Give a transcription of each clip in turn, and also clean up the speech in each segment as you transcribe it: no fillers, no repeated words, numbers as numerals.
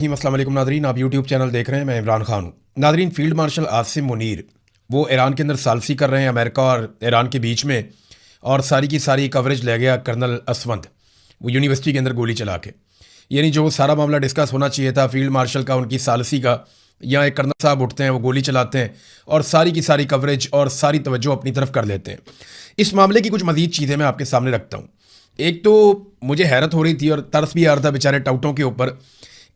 अस्सलाम वालेकुम नादरीन, आप यूट्यूब चैनल देख रहे हैं। मैं इमरान खान हूँ। Nadreen, field marshal Asim Munir वो ईरान के अंदर सालसी कर रहे हैं, अमेरिका और ईरान के बीच में, और सारी की सारी कवरेज ले गया कर्नल असवंद वो यूनिवर्सिटी के अंदर गोली चला के। यानी जो सारा मामला डिस्कस होना चाहिए था फील्ड मार्शल का, उनकी सालसी का, यहाँ एक कर्नल साहब उठते हैं, वो गोली चलाते हैं और सारी की सारी कवरेज और सारी तवज्जो अपनी तरफ कर लेते हैं। इस मामले की कुछ मज़ीद चीज़ें मैं आपके सामने रखता हूँ। एक तो मुझे हैरत हो रही थी और तरस भी आ रहा था बेचारे टाउटों के ऊपर,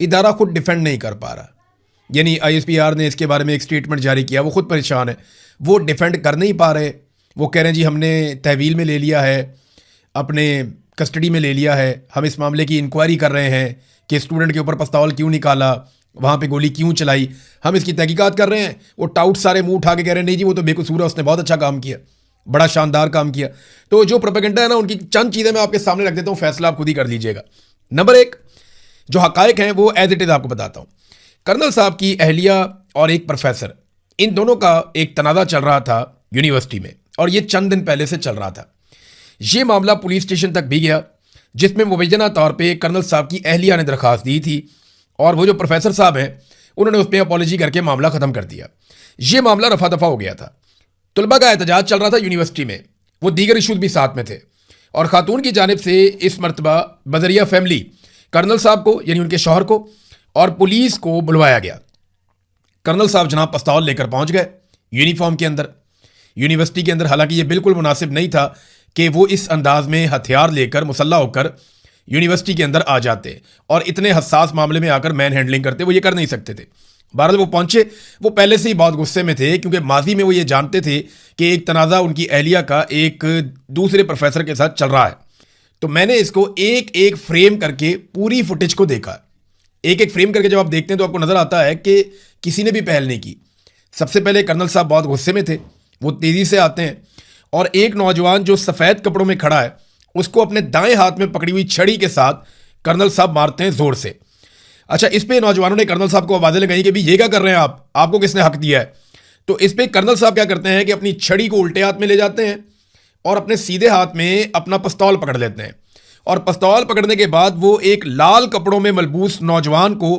इदारा खुद डिफेंड नहीं कर पा रहा। यानी आईएसपीआर ने इसके बारे में एक स्टेटमेंट जारी किया, वो खुद परेशान है, वो डिफेंड कर नहीं पा रहे। वो कह रहे हैं जी हमने तहवील में ले लिया है, अपने कस्टडी में ले लिया है, हम इस मामले की इंक्वायरी कर रहे हैं कि स्टूडेंट के ऊपर पिस्तौल क्यों निकाला, वहाँ पे गोली क्यों चलाई, हम इसकी तहकीकात कर रहे हैं। वो टाउट सारे मुंह उठा के कह रहे हैं नहीं जी वो तो बेकसूर है, उसने बहुत अच्छा काम किया, बड़ा शानदार काम किया। तो जो प्रोपेगेंडा है ना, उनकी चंद चीज़ें मैं आपके सामने रख देता हूँ, फैसला आप खुद ही कर लीजिएगा। नंबर एक, जो हकायक हैं वो एज इट इज़ आपको बताता हूँ। कर्नल साहब की अहलिया और एक प्रोफेसर, इन दोनों का एक तनाज़ा चल रहा था यूनिवर्सिटी में, और ये चंद दिन पहले से चल रहा था। ये मामला पुलिस स्टेशन तक भी गया, जिसमें मुबैना तौर पे कर्नल साहब की अहलिया ने दरख्वास्त दी थी, और वो जो प्रोफेसर साहब हैं उन्होंने उस पर अपॉलॉजी करके मामला ख़त्म कर दिया। ये मामला रफा दफा हो गया था। तुलबा का एहतजाज चल रहा था यूनिवर्सिटी में, वो दीगर इशूज़ भी साथ में थे, और ख़ातून की जानिब से इस मरतबा बजरिया फैमिली कर्नल साहब को, यानी उनके शौहर को और पुलिस को बुलवाया गया। कर्नल साहब जनाब पिस्तौल लेकर पहुंच गए यूनिफॉर्म के अंदर, यूनिवर्सिटी के अंदर। हालांकि ये बिल्कुल मुनासिब नहीं था कि वो इस अंदाज में हथियार लेकर मुसल्ला होकर यूनिवर्सिटी के अंदर आ जाते और इतने हसास मामले में आकर मैन हैंडलिंग करते, वो ये कर नहीं सकते थे। बहरहाल वो पहुंचे, वो पहले से ही बहुत गुस्से में थे, क्योंकि माजी में वो ये जानते थे कि एक तनाज़ा उनकी अहलिया का एक दूसरे प्रोफेसर के साथ चल रहा है। तो मैंने इसको एक एक फ्रेम करके पूरी फुटेज को देखा। एक एक फ्रेम करके जब आप देखते हैं तो आपको नज़र आता है कि किसी ने भी पहल नहीं की। सबसे पहले कर्नल साहब बहुत गुस्से में थे, वो तेज़ी से आते हैं और एक नौजवान जो सफ़ेद कपड़ों में खड़ा है उसको अपने दाएं हाथ में पकड़ी हुई छड़ी के साथ कर्नल साहब मारते हैं ज़ोर से। अच्छा, इस पर नौजवानों ने कर्नल साहब को आवाज़ें लगाई कि भी ये क्या कर रहे हैं आप, आपको किसने हक दिया है। तो इस पर कर्नल साहब क्या करते हैं कि अपनी छड़ी को उल्टे हाथ में ले जाते हैं और अपने सीधे हाथ में अपना पिस्तौल पकड़ लेते हैं, और पिस्तौल पकड़ने के बाद वो एक लाल कपड़ों में मलबूस नौजवान को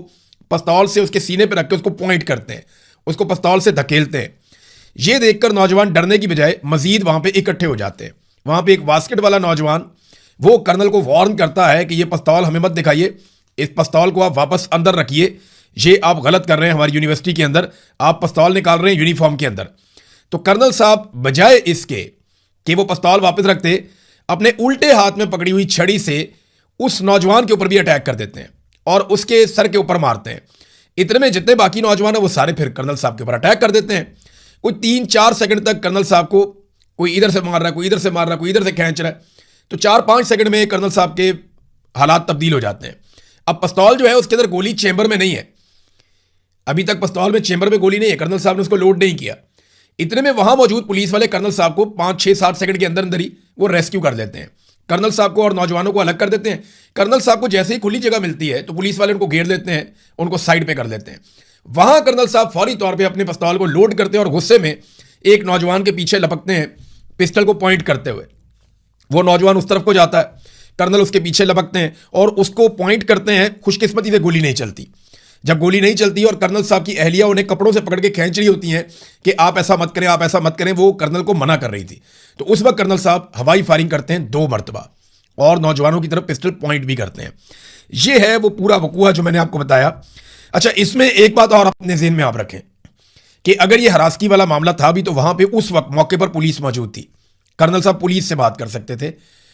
पिस्तौल से उसके सीने पर रख के उसको पॉइंट करते हैं, उसको पिस्तौल से धकेलते हैं। ये देखकर नौजवान डरने की बजाय मजीद वहाँ पे इकट्ठे हो जाते हैं। वहाँ पे एक बास्केट वाला नौजवान वो कर्नल को वार्न करता है कि ये पिस्तौल हमें मत दिखाइए, इस पिस्तौल को आप वापस अंदर रखिए, ये आप गलत कर रहे हैं, हमारी यूनिवर्सिटी के अंदर आप पिस्तौल निकाल रहे हैं यूनिफॉर्म के अंदर। तो कर्नल साहब बजाय इसके कि वो पिस्तौल वापस रखते, अपने उल्टे हाथ में पकड़ी हुई छड़ी से उस नौजवान के ऊपर भी अटैक कर देते हैं और उसके सर के ऊपर मारते हैं। इतने में जितने बाकी नौजवान हैं वो सारे फिर कर्नल साहब के ऊपर अटैक कर देते हैं। कोई 3-4 सेकंड तक कर्नल साहब को कोई इधर से मार रहा है, कोई इधर से मार रहा है, कोई इधर से खींच रहा है। तो 4-5 सेकंड में कर्नल साहब के हालात तब्दील हो जाते हैं। अब पिस्तौल जो है उसके अंदर गोली चेंबर में नहीं है, अभी तक पिस्तौल में चेंबर में गोली नहीं है, कर्नल साहब ने उसको लोड नहीं किया। इतने में वहां मौजूद पुलिस वाले कर्नल साहब को 5-6-7 सेकंड के अंदर अंदर ही वो रेस्क्यू कर लेते हैं। कर्नल साहब को और नौजवानों को अलग कर देते हैं। कर्नल साहब को जैसे ही खुली जगह मिलती है तो पुलिस वाले उनको घेर लेते हैं, उनको साइड पे कर लेते हैं। वहां कर्नल साहब फौरी तौर पे अपने पिस्तौल को लोड करते हैं और गुस्से में एक नौजवान के पीछे लपकते हैं पिस्टल को पॉइंट करते हुए। वो नौजवान उस तरफ को जाता है, कर्नल उसके पीछे लपकते हैं और उसको पॉइंट करते हैं। खुशकिस्मती से गोली नहीं चलती। जब गोली नहीं चलती और कर्नल साहब की अहलिया उन्हें कपड़ों से पकड़ के खींच रही होती हैं कि आप ऐसा मत करें, आप ऐसा मत करें, वो कर्नल को मना कर रही थी। तो उस वक्त कर्नल साहब हवाई फायरिंग करते हैं 2 मरतबा और नौजवानों की तरफ पिस्टल पॉइंट भी करते हैं। ये है वो पूरा वकूआ जो मैंने आपको बताया। अच्छा, इसमें एक बात और अपने ज़हन में आप रखें कि अगर ये हरासगी वाला मामला था भी तो वहां पे उस वक्त मौके पर पुलिस मौजूद थी। कर्नल साहब पुलिस से बात कर सकते थे,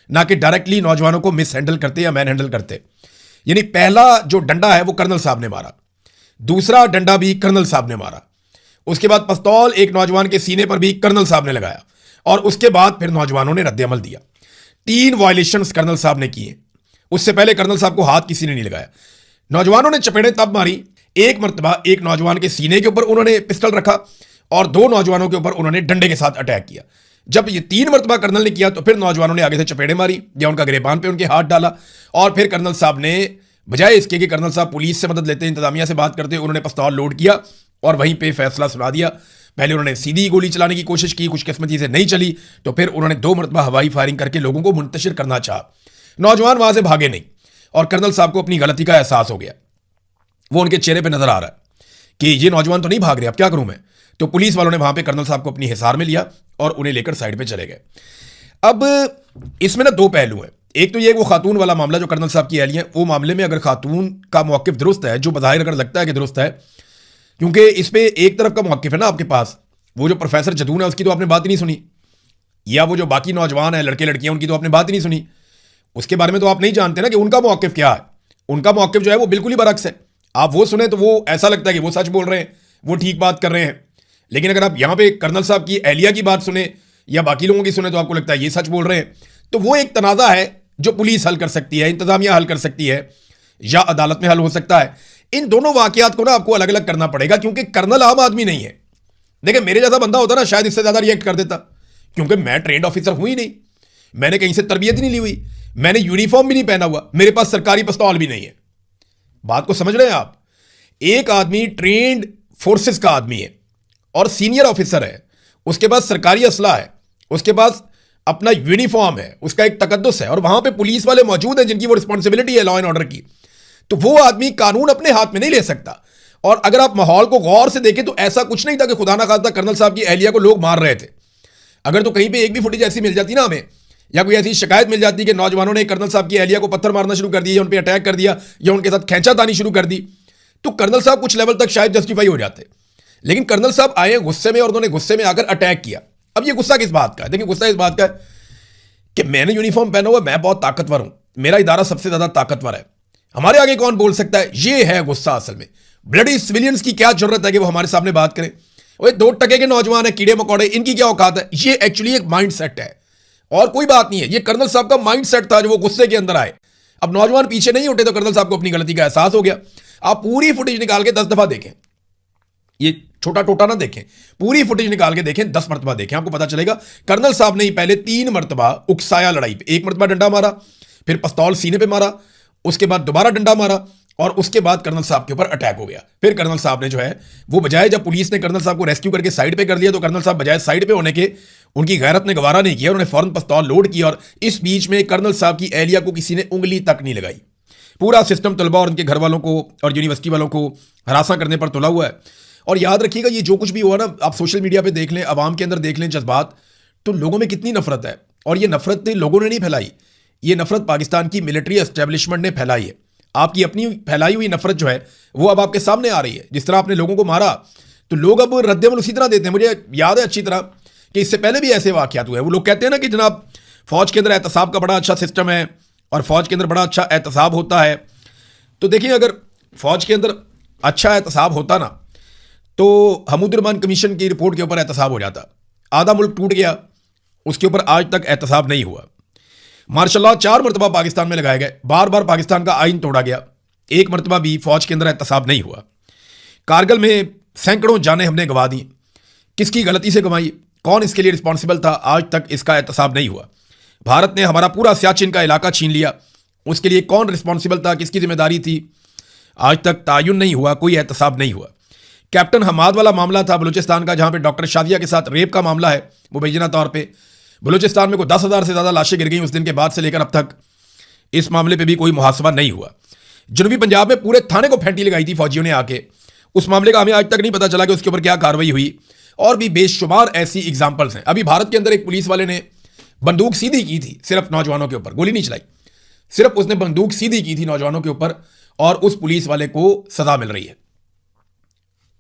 ना कि डायरेक्टली नौजवानों को मिस हैंडल करते या मैन हैंडल करते। यानी पहला जो डंडा है वो कर्नल साहब ने मारा, दूसरा डंडा भी कर्नल साहब ने मारा, उसके बाद पिस्तौल एक नौजवान के सीने पर भी कर्नल साहब ने लगाया, और उसके बाद फिर नौजवानों ने रद्द अमल दिया। 3 वायलेशंस कर्नल साहब ने किए। उससे पहले कर्नल साहब को हाथ किसी ने नहीं लगाया। नौजवानों ने चपेड़े तब मारी, एक मरतबा एक नौजवान के सीने के ऊपर उन्होंने पिस्टल रखा और 2 नौजवानों के ऊपर उन्होंने डंडे के साथ अटैक किया। जब ये 3 मरतबा कर्नल ने किया तो फिर नौजवानों ने आगे से चपेड़े मारी या उनका गिरेबान पे उनके हाथ डाला, और फिर कर्नल साहब ने बजाय इसके कि कर्नल साहब पुलिस से मदद लेते, इंतजामिया से बात करते, उन्होंने पिस्तौल लोड किया और वहीं पे फैसला सुना दिया। पहले उन्होंने सीधी गोली चलाने की कोशिश की, खुशकिस्मती से नहीं चली, तो फिर उन्होंने 2 मरतबा हवाई फायरिंग करके लोगों को मुंतशिर करना चाहा। नौजवान वहां से भागे नहीं और कर्नल साहब को अपनी गलती का एहसास हो गया। वो उनके चेहरे पे नजर आ रहा है कि ये नौजवान तो नहीं भाग रहे, अब क्या करूं मैं। तो पुलिस वालों ने वहां पे कर्नल साहब को अपनी हिसार में लिया और उन्हें लेकर साइड पे चले गए। अब इसमें ना दो पहलू हैं। एक तो ये वो खातून वाला मामला जो कर्नल साहब की अहलिया है, वो मामले में अगर खातून का मौक़िफ़ दुरुस्त है, जो बज़ाहिर अगर लगता है कि दुरुस्त है, क्योंकि इस पे एक तरफ का मौक़िफ़ है ना आपके पास, वो जो प्रोफेसर जदून है उसकी तो आपने बात ही नहीं सुनी, या वो जो बाकी नौजवान है लड़के लड़कियां उनकी तो आपने बात ही नहीं सुनी। उसके बारे में तो आप नहीं जानते ना कि उनका मौक़िफ़ क्या है। उनका मौक़िफ़ जो है वो बिल्कुल ही बरक्स है। आप वो सुने तो वो ऐसा लगता है कि वो सच बोल रहे हैं, वो ठीक बात कर रहे हैं। लेकिन अगर आप यहाँ पे कर्नल साहब की अहलिया की बात सुने या बाकी लोगों की सुने तो आपको लगता है ये सच बोल रहे हैं। तो वो एक तनाज़ा है जो पुलिस हल कर सकती है, इंतजामिया हल कर सकती है, या अदालत में हल हो सकता है। इन दोनों वाकयात को ना आपको अलग अलग करना पड़ेगा, क्योंकि कर्नल आम आदमी नहीं है। देखिए मेरे जैसा बंदा होता ना शायद इससे ज्यादा रिएक्ट कर देता, क्योंकि मैं ट्रेंड ऑफिसर हूं ही नहीं, मैंने कहीं से तरबियत ही नहीं ली हुई, मैंने यूनिफॉर्म भी नहीं पहना हुआ, मेरे पास सरकारी पिस्तौल भी नहीं है। बात को समझ रहे हैं आप? एक आदमी ट्रेंड फोर्सेस का आदमी है और सीनियर ऑफिसर है, उसके पास सरकारी असला है, उसके पास अपना यूनिफॉर्म है, उसका एक तकद्दुस है, और वहां पे पुलिस वाले मौजूद हैं जिनकी वो रिस्पॉन्सिबिलिटी है लॉ एंड ऑर्डर की। तो वो आदमी कानून अपने हाथ में नहीं ले सकता। और अगर आप माहौल को गौर से देखें तो ऐसा कुछ नहीं था कि खुदा ना खास्ता कर्नल साहब की अहलिया को लोग मार रहे थे। अगर तो कहीं पे एक भी फुटेज ऐसी मिल जाती ना हमें, या कोई ऐसी शिकायत मिल जाती कि नौजवानों ने कर्नल साहब की अहलिया को पत्थर मारना शुरू कर दिया, या उन पर अटैक कर दिया, या उनके साथ खींचातानी शुरू कर दी, तो कर्नल साहब कुछ लेवल तक शायद जस्टिफाई हो जाते। लेकिन कर्नल साहब आए गुस्से में और उन्होंने गुस्से में आकर अटैक किया। अब ये गुस्सा किस बात का है? देखिए गुस्सा इस बात का है कि मैंने यूनिफॉर्म पहना हुआ, मैं बहुत ताकतवर हूं, मेरा इदारा सबसे ज्यादा ताकतवर है, हमारे आगे कौन बोल सकता है। ये है गुस्सा असल में। ब्लडी सिविलियंस की क्या जरूरत है कि वो हमारे सामने बात करें? वो 2 टके के नौजवान है, कीड़े मकोड़े, इनकी क्या औकात है? ये एक्चुअली एक माइंड सेट है और कोई बात नहीं है। ये कर्नल साहब का माइंड सेट था जो वो गुस्से के अंदर आए। अब नौजवान पीछे नहीं उठे तो कर्नल साहब को अपनी गलती का एहसास हो गया। आप पूरी फुटेज निकाल के 10 दफा देखें, ये छोटा टोटा ना देखें, पूरी फुटेज निकाल के देखें, 10 मरतबा देखें, आपको पता चलेगा कर्नल साहब ने ही पहले 3 मरतबा उकसाया लड़ाई पे। 1 मरतबा डंडा मारा, फिर पिस्तौल सीने पे मारा, उसके बाद दोबारा डंडा मारा, और उसके बाद कर्नल साहब के ऊपर अटैक हो गया। फिर कर्नल साहब ने जो है वो बजाय, जब पुलिस ने कर्नल साहब को रेस्क्यू करके साइड पे कर दिया, तो कर्नल साहब बजाय साइड पे होने के उनकी गैरत ने गवारा नहीं किया, उन्होंने फौरन पिस्तौल लोड किया। और इस बीच में कर्नल साहब की अहलिया को किसी ने उंगली तक नहीं लगाई। पूरा सिस्टम तलबा और उनके घर वालों को और यूनिवर्सिटी वालों को हरासा करने पर तुला हुआ है। और याद रखिएगा, ये जो कुछ भी हुआ ना, आप सोशल मीडिया पे देख लें, आवाम के अंदर देख लें जज्बात, तो लोगों में कितनी नफरत है। और ये नफरत लोगों ने नहीं फैलाई, ये नफरत पाकिस्तान की मिलिट्री एस्टेब्लिशमेंट ने फैलाई है। आपकी अपनी फैलाई हुई नफरत जो है वो अब आपके सामने आ रही है। जिस तरह आपने लोगों को मारा तो लोग अब रद्दमल उसी तरह देते हैं। मुझे याद है अच्छी तरह कि इससे पहले भी ऐसे वाक़यात हुए हैं। वो लोग कहते हैं ना कि जनाब फौज के अंदर एहतसाब का बड़ा अच्छा सिस्टम है और फौज के अंदर बड़ा अच्छा एहतसाब होता है। तो देखिए, अगर फौज के अंदर अच्छा एहतसाब होता ना, तो हमूदुर्रहमान कमीशन की रिपोर्ट के ऊपर एहतसाब हो जाता। आधा मुल्क टूट गया, उसके ऊपर आज तक एहतसाब नहीं हुआ। मार्शल लॉ 4 मरतबा पाकिस्तान में लगाए गए, बार बार पाकिस्तान का आइन तोड़ा गया, 1 मरतबा भी फौज के अंदर एहतसाब नहीं हुआ। कारगिल में सैकड़ों जानें हमने गंवा दी, किसकी गलती से गंवाई, कौन इसके लिए रिस्पॉन्सिबल था, आज तक इसका एहतसाब नहीं हुआ। भारत ने हमारा पूरा सियाचिन का इलाका छीन लिया, उसके लिए कौन रिस्पॉन्सिबल था, किसकी जिम्मेदारी थी, आज तक तायुन नहीं हुआ, कोई एहतसाब नहीं हुआ। कैप्टन हमाद वाला मामला था बलूचिस्तान का, जहां पे डॉक्टर शादिया के साथ रेप का मामला है, मुबैना तौर पे बलूचिस्तान में कोई 10,000 से ज़्यादा लाशें गिर गई उस दिन के बाद से लेकर अब तक। इस मामले पे भी कोई मुहासबा नहीं हुआ। जनूबी पंजाब में पूरे थाने को फेंटी लगाई थी फौजियों ने आके, उस मामले का हमें आज तक नहीं पता चला कि उसके ऊपर क्या कार्रवाई हुई। और भी बेशुमार ऐसी एग्जाम्पल्स हैं। अभी भारत के अंदर एक पुलिस वाले ने बंदूक सीधी की थी सिर्फ नौजवानों के ऊपर, गोली नहीं चलाई, सिर्फ उसने बंदूक सीधी की थी नौजवानों के ऊपर, और उस पुलिस वाले को सजा मिल रही है।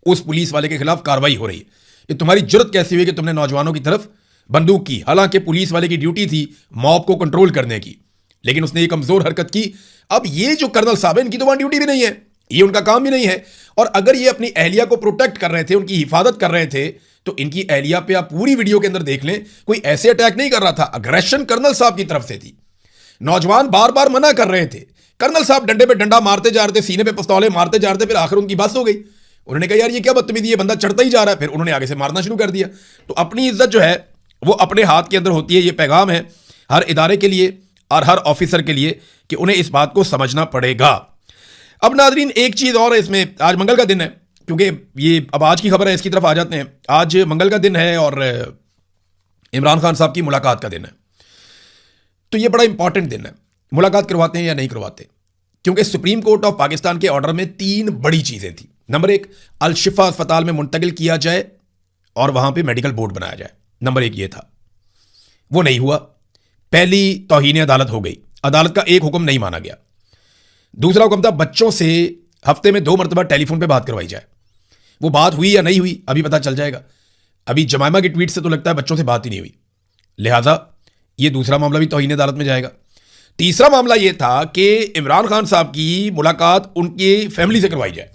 उस पुलिस वाले के खिलाफ कार्रवाई हो रही है कि तुम्हारी जुर्रत कैसी हुई कि तुमने नौजवानों की तरफ बंदूक की। हालांकि पुलिस वाले की ड्यूटी थी मॉब को कंट्रोल करने की, लेकिन उसने ये कमजोर हरकत की। अब ये जो कर्नल साहब है, इनकी तो वहां ड्यूटी भी नहीं है, ये उनका काम भी नहीं है। और अगर ये अपनी अहलिया को प्रोटेक्ट कर रहे थे, उनकी हिफाजत कर रहे थे, तो इनकी अहलिया पे आप पूरी वीडियो के अंदर देख लें, कोई ऐसे अटैक नहीं कर रहा था। अग्रेशन कर्नल साहब की तरफ से थी। नौजवान बार बार मना कर रहे थे, कर्नल साहब डंडे पे डंडा मारते जा रहे थे, सीने पे पिस्तौलें मारते जा रहे थे। फिर आखिर उनकी बस हो गई, उन्होंने कहा यार ये क्या बदतमीजी, ये बंदा चढ़ता ही जा रहा है। फिर उन्होंने आगे से मारना शुरू कर दिया। तो अपनी इज्जत जो है वो अपने हाथ के अंदर होती है। ये पैगाम है हर इदारे के लिए और हर ऑफिसर के लिए कि उन्हें इस बात को समझना पड़ेगा। अब नाजरीन, एक चीज और है इसमें, आज मंगल का दिन है, क्योंकि ये अब आज की खबर है, इसकी तरफ आ जाते हैं। आज मंगल का दिन है और इमरान खान साहब की मुलाकात का दिन है। तो ये बड़ा इंपॉर्टेंट दिन है। मुलाकात करवाते हैं या नहीं करवाते, क्योंकि सुप्रीम कोर्ट ऑफ पाकिस्तान के ऑर्डर में 3 बड़ी चीज़ें थी। नंबर 1, अल शिफा अस्पताल में मुंतकिल किया जाए और वहां पे मेडिकल बोर्ड बनाया जाए। नंबर 1 ये था, वो नहीं हुआ। पहली तौहीन अदालत हो गई, अदालत का एक हुक्म नहीं माना गया। दूसरा हुक्म था बच्चों से हफ्ते में 2 मरतबा टेलीफोन पे बात करवाई जाए। वो बात हुई या नहीं हुई अभी पता चल जाएगा। अभी जमाइमा की ट्वीट से तो लगता है बच्चों से बात ही नहीं हुई, लिहाजा ये दूसरा मामला भी तौहीन अदालत में जाएगा। तीसरा मामला ये था कि इमरान खान साहब की मुलाकात उनकी फैमिली से करवाई जाए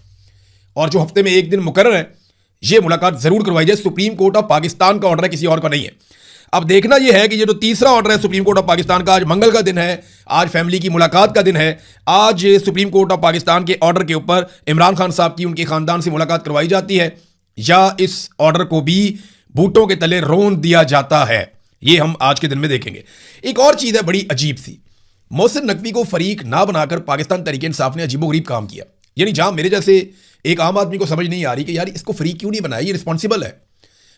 और जो हफ्ते में एक दिन मुकर्रर है ये मुलाकात जरूर करवाई जाए। सुप्रीम कोर्ट ऑफ पाकिस्तान का ऑर्डर है, किसी और का नहीं है। अब देखना यह है कि ये जो तीसरा ऑर्डर है सुप्रीम कोर्ट ऑफ पाकिस्तान का, आज मंगल का दिन है, आज फैमिली की मुलाकात का दिन है, आज सुप्रीम कोर्ट ऑफ पाकिस्तान के ऑर्डर के ऊपर इमरान खान साहब की उनके खानदान से मुलाकात करवाई जाती है या इस ऑर्डर को भी बूटों के तले रोन दिया जाता है, ये हम आज के दिन में देखेंगे। एक और चीज है बड़ी अजीब सी, मोहसिन नकवी को फरीक ना बनाकर पाकिस्तान तहरीक इंसाफ ने अजीबोगरीब काम किया। यानी जहां मेरे जैसे एक आम आदमी को समझ नहीं आ रही कि यार इसको फरीक क्यों नहीं बनाया, ये रिस्पॉन्सिबल है,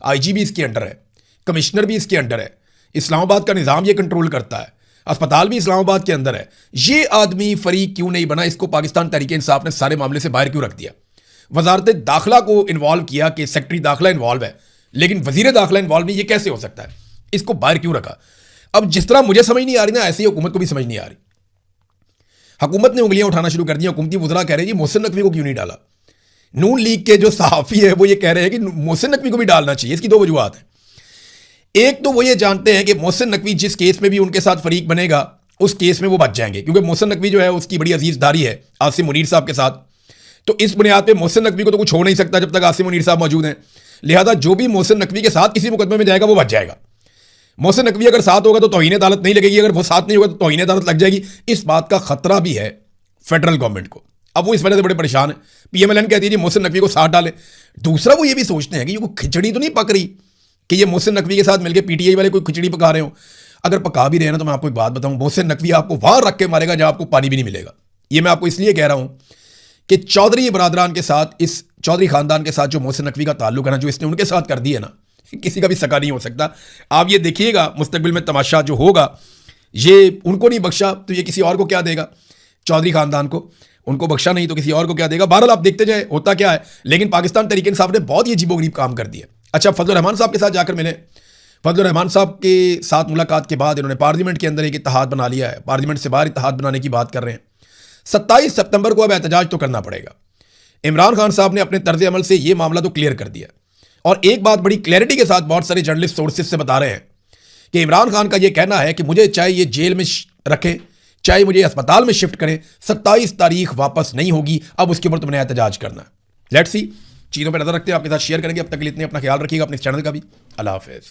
आईजी भी इसके अंडर है, कमिश्नर भी इसके अंडर है, इस्लामाबाद का निज़ाम ये कंट्रोल करता है, अस्पताल भी इस्लामाबाद के अंदर है, ये आदमी फरीक क्यों नहीं बना? इसको पाकिस्तान तहरीक इंसाफ ने सारे मामले से बाहर क्यों रख दिया? वजारत दाखिला को इन्वॉल्व किया कि सेक्रेटरी दाखिला इन्वॉल्व है, लेकिन वजीर दाखिला इन्वॉल्व नहीं, ये कैसे हो सकता है? इसको बाहर क्यों रखा? अब जिस तरह मुझे समझ नहीं आ रही ना, ऐसे ही हुकूमत को भी समझ नहीं आ रही। हुकूमत ने उंगलियां उठाना शुरू कर दी। हुकूमती वज़रा कह रहे हैं जी मोहसिन नकवी को क्यों नहीं डाला? नून लीग के जो सहाफ़ी है वो ये कह रहे हैं कि मोहसिन नकवी को भी डालना चाहिए। इसकी 2 वजूहात हैं। एक तो वो ये जानते हैं कि मोहसिन नकवी जिस केस में भी उनके साथ फरीक बनेगा उस केस में वो बच जाएंगे, क्योंकि मोहसिन नकवी जो है उसकी बड़ी अजीजदारी है आसिम मुनीर साहब के साथ। तो इस बुनियाद पे मोहसिन नकवी को तो कुछ हो नहीं सकता जब तक आसिम मुनीर साहब मौजूद हैं। लिहाजा जो भी मोहसिन नकवी के साथ किसी मुकदमे में जाएगा वो बच जाएगा। मोहसिन नकवी अगर साथ होगा तो तौहीन अदालत नहीं लगेगी, अगर वो साथ नहीं होगा तो तौहीन अदालत लग जाएगी। इस बात का खतरा भी है फेडरल गवर्नमेंट को। अब वो इस वजह से बड़े परेशान है। पीएमएलएन कहती है जी मोहसिन नकवी को साथ डालें। दूसरा वो ये भी सोचते हैं कि ये खिचड़ी तो नहीं पक रही कि ये मोहसिन नकवी के साथ मिलकर पीटीआई वाले कोई खिचड़ी पका रहे हो। अगर पका भी रहे ना तो मैं आपको एक बात बताऊं, मोहसिन नकवी आपको वहां रख के मारेगा जहां आपको पानी भी नहीं मिलेगा। ये मैं आपको इसलिए कह रहा हूं कि चौधरी बरादरान के साथ, इस चौधरी खानदान के साथ जो मोहसिन नकवी का ताल्लुक है ना, जो इसने उनके साथ कर दिया ना, किसी का भी सका नहीं हो सकता। आप ये देखिएगा मुस्तकबिल में तमाशा जो होगा, ये उनको नहीं बख्शा तो ये किसी और को क्या देगा? चौधरी खानदान को उनको बख्शा नहीं तो किसी और को क्या देगा? बहरहाल आप देखते जाए होता क्या है। लेकिन पाकिस्तान तहरीक इंसाफ ने बहुत ही अजीबोगरीब काम कर दिया। अच्छा, फजल रहमान साहब के साथ जाकर मिले। फजल रहमान साहब के साथ मुलाकात के बाद इन्होंने पार्लियामेंट के अंदर एक इत्तेहाद बना लिया है, पार्लियामेंट से बाहर इत्तेहाद बनाने की बात कर रहे हैं। 27 सितंबर को अब एहतजाज तो करना पड़ेगा। इमरान खान साहब ने अपने तर्ज अमल से यह मामला तो क्लियर कर दिया, और एक बात बड़ी क्लैरिटी के साथ बहुत सारे जर्नलिस्ट सोर्सेज से बता रहे हैं कि इमरान खान का यह कहना है कि मुझे चाहे ये जेल में रखें, चाहे मुझे अस्पताल में शिफ्ट करें, 27 तारीख वापस नहीं होगी, अब उसके ऊपर तुमने एहतजाज करना है। लेट्स सी, चीज़ों पर नजर रखते हैं, आपके साथ शेयर करेंगे। अब तक के लिए इतने, अपना ख्याल रखिएगा, अपने चैनल का भी। अल्लाह हाफिज़।